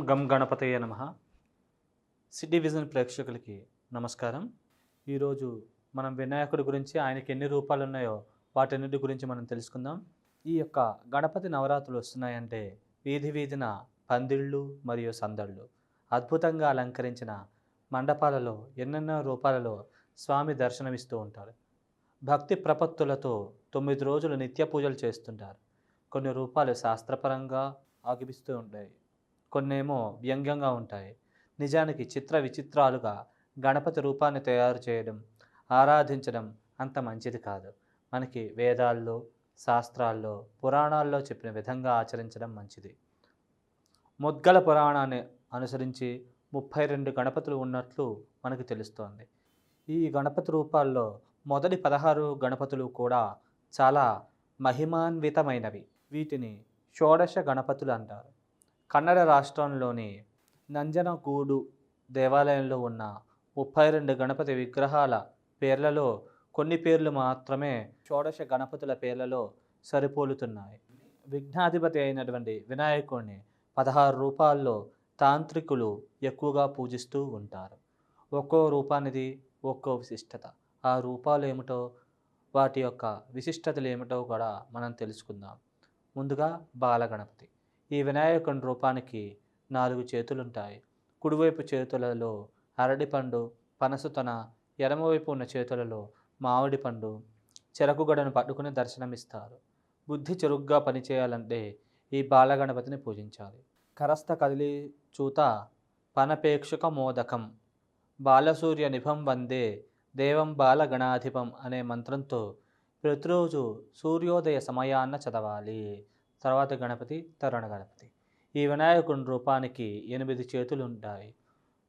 గం గణపతయే నమః. సిటీ విజన్ ప్రేక్షకులకి నమస్కారం. ఈరోజు మనం వినాయకుడి గురించి, ఆయనకి ఎన్ని రూపాలు ఉన్నాయో వాటన్నిటి గురించి మనం తెలుసుకుందాం. ఈ యొక్క గణపతి నవరాత్రులు వస్తున్నాయంటే వీధి వీధిన పందిళ్ళు మరియు సందళ్ళు, అద్భుతంగా అలంకరించిన మండపాలలో ఎన్నెన్నో రూపాలలో స్వామి దర్శనమిస్తూ ఉంటారు. భక్తి ప్రపత్తులతో 9 రోజులు నిత్య పూజలు చేస్తుంటారు. కొన్ని రూపాలు శాస్త్రపరంగా ఆగిపిస్తూ ఉంటాయి, కొన్నేమో వ్యంగ్యంగా ఉంటాయి. నిజానికి చిత్ర విచిత్రాలుగా గణపతి రూపాన్ని తయారు చేయడం, ఆరాధించడం అంత మంచిది కాదు. మనకి వేదాల్లో, శాస్త్రాల్లో, పురాణాల్లో చెప్పిన విధంగా ఆచరించడం మంచిది. ముద్గల పురాణాన్ని అనుసరించి 32 గణపతులు ఉన్నట్లు మనకు తెలుస్తోంది. ఈ గణపతి రూపాల్లో మొదటి 16 గణపతులు కూడా చాలా మహిమాన్వితమైనవి. వీటిని షోడశ గణపతులు అంటారు. కన్నడ రాష్ట్రంలోని నంజనగూడు దేవాలయంలో ఉన్న 32 గణపతి విగ్రహాల పేర్లలో కొన్ని పేర్లు మాత్రమే షోడశ గణపతుల పేర్లలో సరిపోలుతున్నాయి. విఘ్నాధిపతి అయినటువంటి వినాయకుడిని 16 రూపాల్లో తాంత్రికులు ఎక్కువగా పూజిస్తూ ఉంటారు. ఒక్కో రూపానిది ఒక్కో విశిష్టత. ఆ రూపాలు ఏమిటో, వాటి యొక్క విశిష్టతలు ఏమిటో కూడా మనం తెలుసుకుందాం. ముందుగా బాలగణపతి. ఈ వినాయకుని రూపానికి 4 చేతులుంటాయి. కుడివైపు చేతులలో అరటిపండు, పనసతొన, ఎడమవైపు ఉన్న చేతులలో మామిడి పండు, చెరకుగడను పట్టుకుని దర్శనమిస్తారు. బుద్ధి చురుగ్గా పనిచేయాలంటే ఈ బాలగణపతిని పూజించాలి. కరస్థ కదిలి చూత పనపేక్షక మోదకం బాలసూర్య నిభం వందే దేవం బాలగణాధిపం అనే మంత్రంతో ప్రతిరోజు సూర్యోదయ సమయాన్న చదవాలి. తర్వాత గణపతి తరుణ గణపతి. ఈ వినాయకుని రూపానికి 8 చేతులు ఉంటాయి.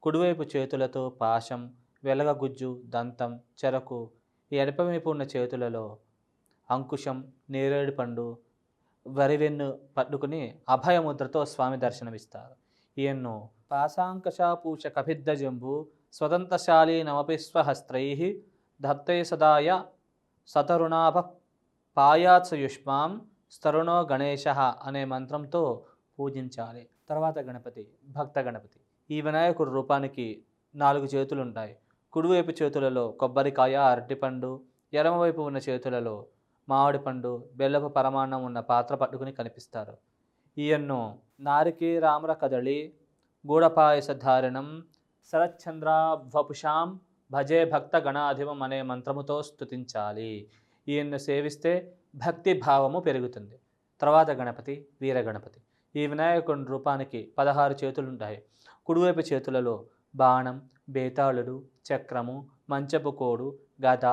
కుడివైపు చేతులతో పాశం, వెలగగుజ్జు, దంతం, చెరకు, ఎడపవైపు ఉన్న చేతులలో అంకుశం, నేరేడు పండు, వరివెన్ను పట్టుకుని అభయముద్రతో స్వామి దర్శనమిస్తారు. ఈయన్ను పాశాంకషాపూష కభిద్ద జంబు స్వతంత్రశాలీ నమపి స్వహస్త్రై దత్తై సదాయ సతరుణాభ పాయాత్సయుష్మాం స్తరుణో గణేశ అనే మంత్రంతో పూజించాలి. తర్వాత గణపతి భక్త గణపతి. ఈ వినాయకుడి రూపానికి 4 చేతులు ఉంటాయి. కుడివైపు చేతులలో కొబ్బరికాయ, అరటిపండు, ఎడమవైపు ఉన్న చేతులలో మామిడి పండు, బెల్లపు పరమాన్నం ఉన్న పాత్ర పట్టుకుని కనిపిస్తారు. ఈయన్ను నారికేరామ్ర కదళి గూఢపాయస ధారణం శరచంద్రాభపుషాం భజే భక్త గణాధిపం అనే మంత్రముతో స్తుతించాలి. ఈయన్ను సేవిస్తే భక్తి భావము పెరుగుతుంది. తర్వాత గణపతి వీరగణపతి. ఈ వినాయకుని రూపానికి 16 చేతులుంటాయి. కుడివైపు చేతులలో బాణం, బేతాళుడు, చక్రము, మంచపు కోడు, గద,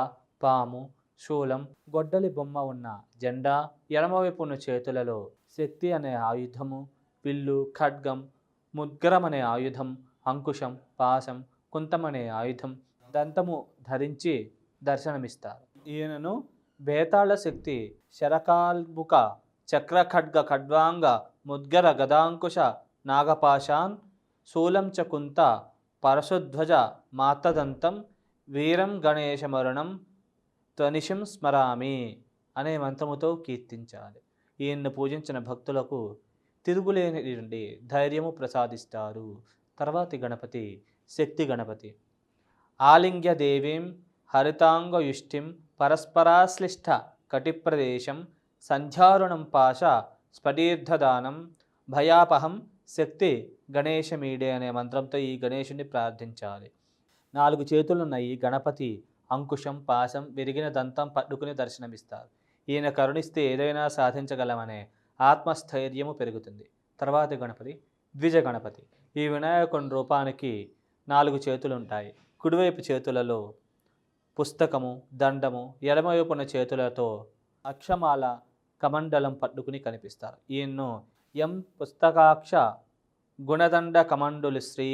పాము, శూలం, గొడ్డలి బొమ్మ ఉన్న జెండా, ఎడమవైపు ఉన్న చేతులలో శక్తి అనే ఆయుధము, విల్లు, ఖడ్గం, ముద్గరం అనే ఆయుధం, అంకుశం, పాశం, కుంతం అనే ఆయుధం, దంతము ధరించి దర్శనమిస్తారు. ఈయనను బేతాళ శక్తి శరకాల్బుక చక్ర ఖడ్గ ఖడ్వాంగ ముద్గర గదాంకుశ నాగపాశాన్ శూలం చ కుంత పరశుధ్వజ మాతదంతం వీరం గణేశమరుణం త్వనిషం స్మరామి అనే మంత్రముతో కీర్తించాలి. ఈయన్ను పూజించిన భక్తులకు తిరుగులేని ధైర్యము ప్రసాదిస్తారు. తర్వాతి గణపతి శక్తి గణపతి. ఆలింగ్య దేవీం హరితాంగయుష్టిం పరస్పరాశ్లిష్ట కటిప్రదేశం సంధ్యారుణం పాశ స్ఫటీర్ధదానం భయాపహం శక్తి గణేశమీడే అనే మంత్రంతో ఈ గణేశుని ప్రార్థించాలి. 4 చేతులున్న ఈ గణపతి అంకుశం, పాశం, విరిగిన దంతం పట్టుకుని దర్శనమిస్తారు. ఈయన కరుణిస్తే ఏదైనా సాధించగలమనే ఆత్మస్థైర్యము పెరుగుతుంది. తర్వాతి గణపతి ద్విజ గణపతి. ఈ వినాయకుని రూపానికి 4 చేతులుంటాయి. కుడివైపు చేతులలో పుస్తకము, దండము, ఎడమవైపున చేతులతో అక్షమాల, కమండలం పట్టుకుని కనిపిస్తారు. ఈయన్ను ఎం పుస్తకాక్ష గుణదండ కమండులు శ్రీ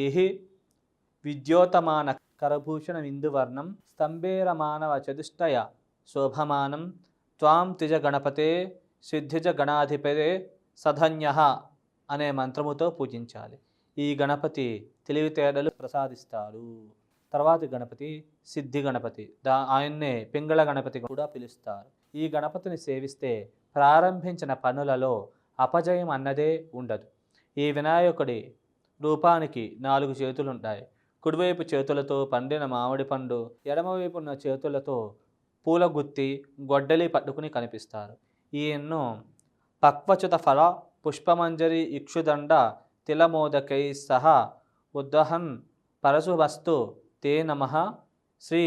విద్యోతమాన కరభూషణ విందువర్ణం స్తంభేరమానవ చతుష్టయ శోభమానం త్వాం తిజ గణపతే సిద్ధిజ గణాధిపతే సధన్య అనే మంత్రముతో పూజించాలి. ఈ గణపతి తెలివితేటలు ప్రసాదిస్తారు. తర్వాతి గణపతి సిద్ధి గణపతి. ఆయన్నే పింగళ గణపతి కూడా పిలుస్తారు. ఈ గణపతిని సేవిస్తే ప్రారంభించిన పనులలో అపజయం అన్నదే ఉండదు. ఈ వినాయకుడి రూపానికి 4 చేతులుంటాయి. కుడివైపు చేతులతో పండిన మామిడి పండు, ఎడమవైపు ఉన్న చేతులతో పూల గుత్తి, గొడ్డలి పట్టుకుని కనిపిస్తారు. ఈయన్ను పక్వచ్యుత ఫల పుష్పమంజరి ఇక్షుదండ తిలమోదకై సహ ఉద్దహన్ పరశువస్తు తే నమః శ్రీ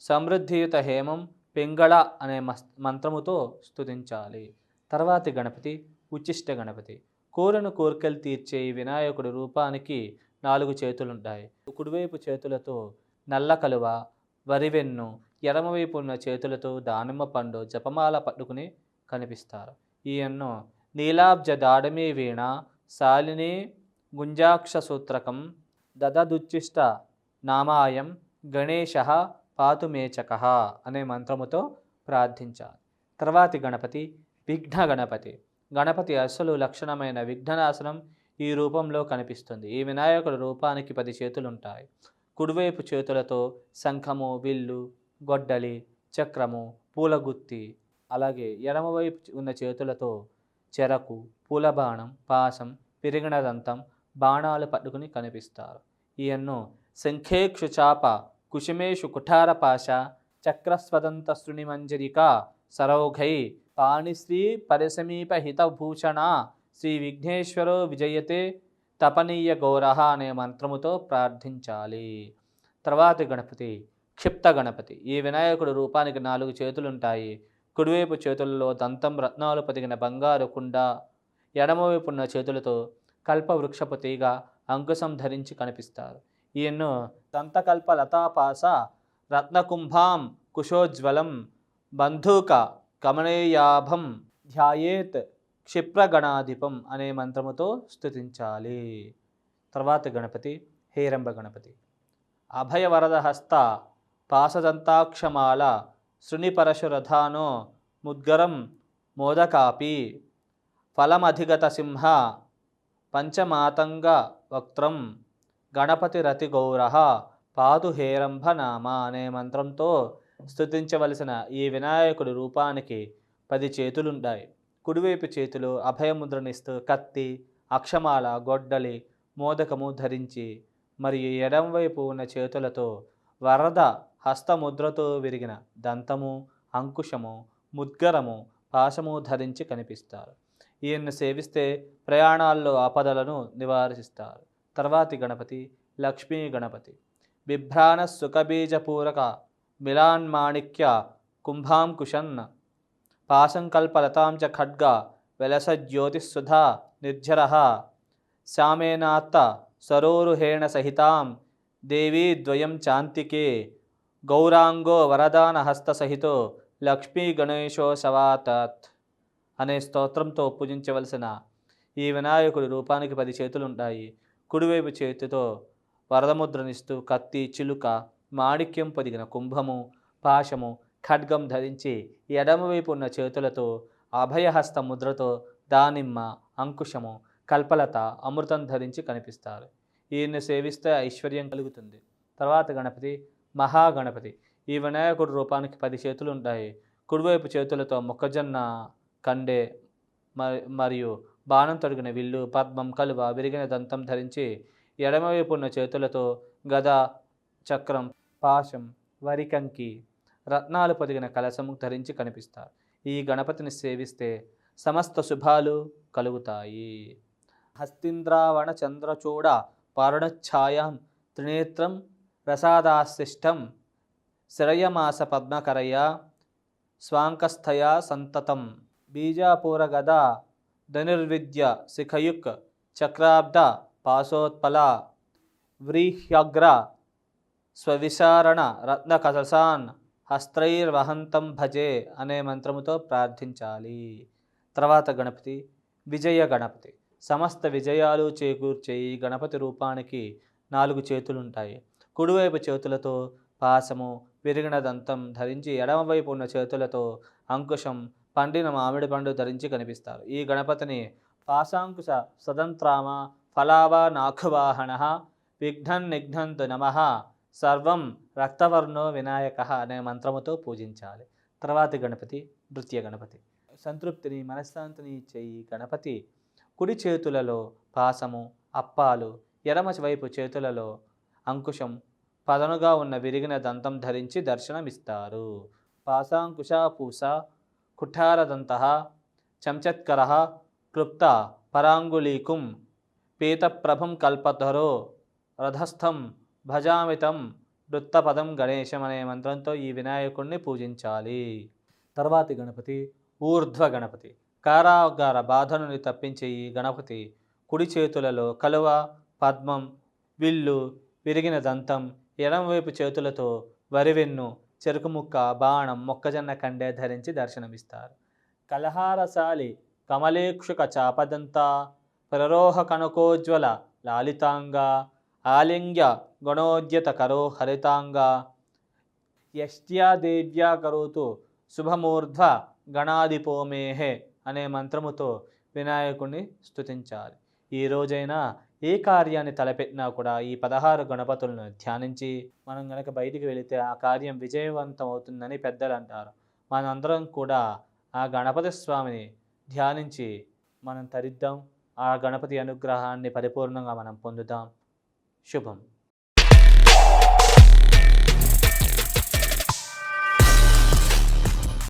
సమృద్ధియుత హేమం పింగళ అనే మంత్రముతో స్తుతించాలి. తర్వాతి గణపతి ఉచ్చిష్ట గణపతి. కోరిన కోరికలు తీర్చే ఈ వినాయకుడి రూపానికి 4 చేతులుంటాయి. కుడివైపు చేతులతో నల్ల కలువ, వరివెన్ను, ఎడమవైపు ఉన్న చేతులతో దానిమ్మ పండు, జపమాల పట్టుకుని కనిపిస్తారు. ఈయన్ను నీలాబ్జ దాడమీ వీణ శాలిని గుంజాక్ష సూత్రకం దదదుచ్చిష్ట నామాయం గణేశ పాతుమేచక అనే మంత్రముతో ప్రార్థించాలి. తర్వాతి గణపతి విఘ్న గణపతి. గణపతి అసలు లక్షణమైన విఘ్ననాశనం ఈ రూపంలో కనిపిస్తుంది. ఈ వినాయకుడి రూపానికి 10 చేతులుంటాయి. కుడివైపు చేతులతో శంఖము, విల్లు, గొడ్డలి, చక్రము, పూలగుత్తి, అలాగే ఎడమవైపు ఉన్న చేతులతో చెరకు, పూలబాణం, పాశం, పిరిగిన దంతం, బాణాలు పట్టుకుని కనిపిస్తారు. ఈయన్ను శంఖేక్షు చాప కుశమేషు కుఠారపాశ చక్రస్వదంత శృణిమంజరిక సరౌఘై పాణిశ్రీ పరిసమీప హితభూషణ శ్రీ విఘ్నేశ్వరో విజయతే తపనీయ గౌరహ అనే మంత్రముతో ప్రార్థించాలి. తర్వాతి గణపతి క్షిప్త గణపతి. ఈ వినాయకుడి రూపానికి 4 చేతులుంటాయి. కుడివైపు చేతులలో దంతం రత్నాలు పొదిగిన బంగారు కుండ, ఎడమవైపు ఉన్న చేతులతో కల్పవృక్షపు తీగ, అంకుశం ధరించి కనిపిస్తారు. ఈయన్ను దంతకల్ప లతాపాస రత్నకుంభాం కుశోజ్వలం బంధూక కమనీయాభం ధ్యాయేత్ క్షిప్రగణాధిపం అనే మంత్రముతో స్తుతించాలి. తర్వాత గణపతి హేరంబ గణపతి. అభయవరద హస్త పాసదంతాక్షమాల శృణిపరశురథానో ముద్గరం మోదకాపి ఫలమధిగత సింహ పంచమాతంగ వక్త్రం గణపతి రతి గౌర పాదు హేరంభ నామ అనే మంత్రంతో స్తుతించవలసిన ఈ వినాయకుడి రూపానికి 10 చేతులుంటాయి. కుడివైపు చేతిలో అభయముద్రనిస్తూ కత్తి, అక్షమాల, గొడ్డలి, మోదకము ధరించి మరియు ఎడమవైపు ఉన్న చేతులతో వరద హస్తముద్రతో విరిగిన దంతము, అంకుశము, ముద్గరము, పాశము ధరించి కనిపిస్తారు. ఈయన్ను సేవిస్తే ప్రయాణాల్లో ఆపదలను నివారిస్తారు. తర్వాతి గణపతి లక్ష్మీ గణపతి. బిభ్రాణ సుఖబీజపూరక మిలాన్మాణిక్య కుంభాంకుశన్ పాశంకల్పలతాం చ ఖడ్గ వెలసజ్యోతిస్సుధా నిర్జర శ్యామేనాత్త సరోరుహేణ సహితాం దేవీ ద్వయం చాంతికే గౌరాంగో వరదాన హస్త సహితో లక్ష్మీ గణేశోత్సవాత్ అనే స్తోత్రంతో పూజించవలసిన ఈ వినాయకుడి రూపానికి 10 చేతులుంటాయి. కుడివైపు చేతితో వరదముద్రనిస్తూ కత్తి, చిలుక, మాణిక్యం పొదిగిన కుంభము, పాశము, ఖడ్గం ధరించి ఎడమవైపు ఉన్న చేతులతో అభయహస్త ముద్రతో దానిమ్మ, అంకుశము, కల్పలత, అమృతం ధరించి కనిపిస్తారు. ఈయన్ని సేవిస్తే ఐశ్వర్యం కలుగుతుంది. తర్వాత గణపతి మహాగణపతి. ఈ వినాయకుడి రూపానికి 10 చేతులు ఉంటాయి. కుడివైపు చేతులతో మొక్కజొన్న కండే మరియు బాణం తొడిగిన విల్లు, పద్మం, కలువ, విరిగిన దంతం ధరించి ఎడమవైపు ఉన్న చేతులతో గద, చక్రం, పాశం, వరికంకి, రత్నాలు పొదిగిన కలశము ధరించి కనిపిస్తారు. ఈ గణపతిని సేవిస్తే సమస్త శుభాలు కలుగుతాయి. హస్తింద్రావణ చంద్రచూడ పారుణఛాయాం త్రినేత్రం రసాదాశిష్టం శరయమాస పద్మకరయ స్వాంకస్థయా సంతతం బీజాపూర గద ధనుర్విద్య శిఖయుక్ చక్రాబ్ద పాశోత్పల వ్రీహ్యగ్ర స్వవిశారణ రత్న కలశాన్ హస్త్రైర్వహంతం భజే అనే మంత్రముతో ప్రార్థించాలి. తర్వాత గణపతి విజయ గణపతి. సమస్త విజయాలు చేకూర్చే ఈ గణపతి రూపానికి 4 చేతులుంటాయి. కుడివైపు చేతులతో పాశము, విరిగిన దంతం ధరించి ఎడమవైపు ఉన్న చేతులతో అంకుశం, పండిన మామిడి పండు ధరించి కనిపిస్తారు. ఈ గణపతిని పాశాంకుశ సదంత్రామ ఫలావా నాఖవాహన విఘ్నం నిఘ్నంతు నమః సర్వం రక్తవర్ణో వినాయక అనే మంత్రముతో పూజించాలి. తర్వాతి గణపతి నృత్య గణపతి. సంతృప్తిని, మనశ్శాంతిని ఇచ్చే ఈ గణపతి కుడి చేతులలో పాశము, అప్పాలు, ఎడమ వైపు చేతులలో అంకుశం, పదనుగా ఉన్న విరిగిన దంతం ధరించి దర్శనమిస్తారు. పాశాంకుశ పూస కుఠారదంత చంచత్కర క్లుప్త పరాంగులీకుం పీతప్రభం కల్పధరో రథస్థం భజామితం వృత్తపదం గణేశం అనే మంత్రంతో ఈ వినాయకుడిని పూజించాలి. తర్వాతి గణపతి ఊర్ధ్వ గణపతి. కారాగార బాధనుని తప్పించే ఈ గణపతి కుడి చేతులలో కలువ, పద్మం, విల్లు, విరిగిన దంతం, ఎడమవైపు చేతులతో వరివెన్ను, చెరుకు ముక్క, బాణం, మొక్కజొన్న కండే ధరించి దర్శనమిస్తారు. కలహారశాలి కమలేక్షుక చాపదంత ప్రరోహ కనకోజ్వల లాలితాంగ ఆలింగ్య గణోద్యత కరో హరితాంగ యష్ట్యాదేవ్యా కరోతు శుభమూర్ధ్వ గణాధిపోమేహే అనే మంత్రముతో వినాయకుడిని స్తుతించాలి. ఈ రోజైనా ఏ కార్యాన్ని తలపెట్టినా కూడా ఈ 16 గణపతులను ధ్యానించి మనం గనక బయటికి వెళితే ఆ కార్యం విజయవంతం అవుతుందని పెద్దలు అంటారు. మనందరం కూడా ఆ గణపతి స్వామిని ధ్యానించి మనం తరిద్దాం. ఆ గణపతి అనుగ్రహాన్ని పరిపూర్ణంగా మనం పొందుదాం. శుభం.